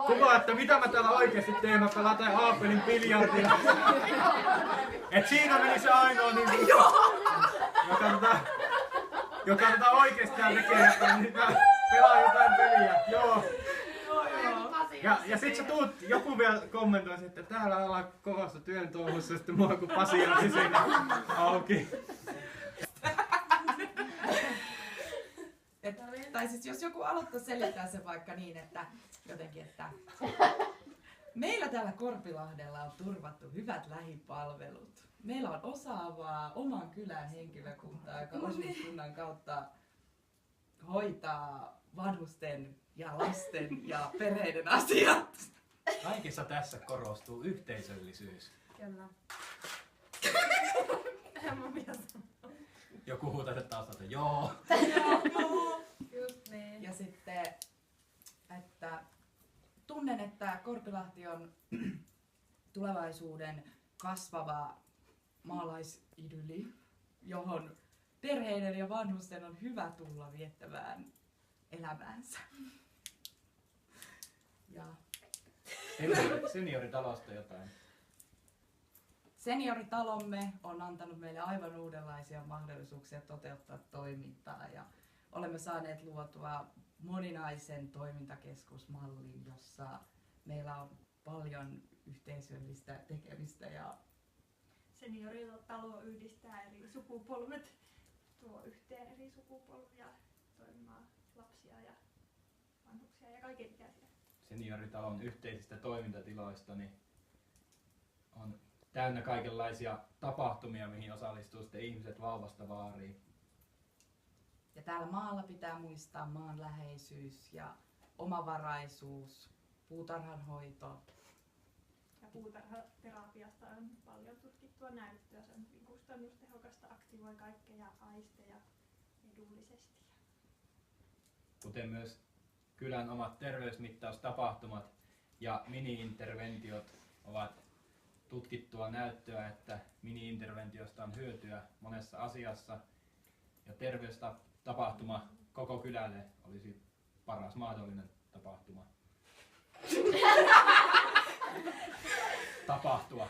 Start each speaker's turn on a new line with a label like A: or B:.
A: kuvaa, että mitä mä täällä oikeesti teen, mä pelataan Aapelin biljardia. Et siinä meni se ainoa niinku, joka oikeesti täällä tekee, että niin pelaa jotain peliä. Joo. Ja sit sä tuut, joku vielä kommentoi, että täällä ollaan kovassa työn touhussa, sitten mua kun Pasi on siinä auki.
B: Tai siis jos joku aloittaa selittää se vaikka niin, että jotenkin, että meillä täällä Korpilahdella on turvattu hyvät lähipalvelut. Meillä on osaavaa oman kylän henkilökuntaa, joka osuuskunnan kautta hoitaa vanhusten ja lasten ja perheiden asiat.
A: Kaikessa tässä korostuu yhteisöllisyys.
C: Kyllä. En mä vielä sanoa.
A: Joku huutaa se taustalta, joo.
C: Joo. Just niin.
B: Ja sitten, että tunnen, että Korpilahti on tulevaisuuden kasvava maalaisidylli, johon perheiden ja vanhusten on hyvä tulla viettämään elämäänsä. Ja
A: Senioritalosta jotain.
B: senioritalomme on antanut meille aivan uudenlaisia mahdollisuuksia toteuttaa toimintaa ja olemme saaneet luotua moninaisen toimintakeskusmallin, jossa meillä on paljon yhteisöllistä tekemistä ja
D: Senioritalo yhdistää eri sukupolvet, tuo yhteen eri sukupolvia toimimaan lapsia ja vanhuksia ja kaikenikäisiä.
A: Senioritalon yhteisistä toimintatiloista niin on täynnä kaikenlaisia tapahtumia, mihin osallistuu sitten ihmiset vauvasta vaariin.
B: Ja täällä maalla pitää muistaa maanläheisyys ja omavaraisuus, puutarhanhoito.
D: Ja puutarhaterapiasta on paljon tutkittua näyttöä. Se on hyvin kustannustehokasta, aktivoi kaikkea aisteja edullisesti.
A: Kuten myös kylän omat terveysmittaustapahtumat ja mini-interventiot ovat tutkittua näyttöä, että mini-interventiosta on hyötyä monessa asiassa ja terveystapahtuma koko kylälle olisi paras mahdollinen tapahtuma. Tapahtua.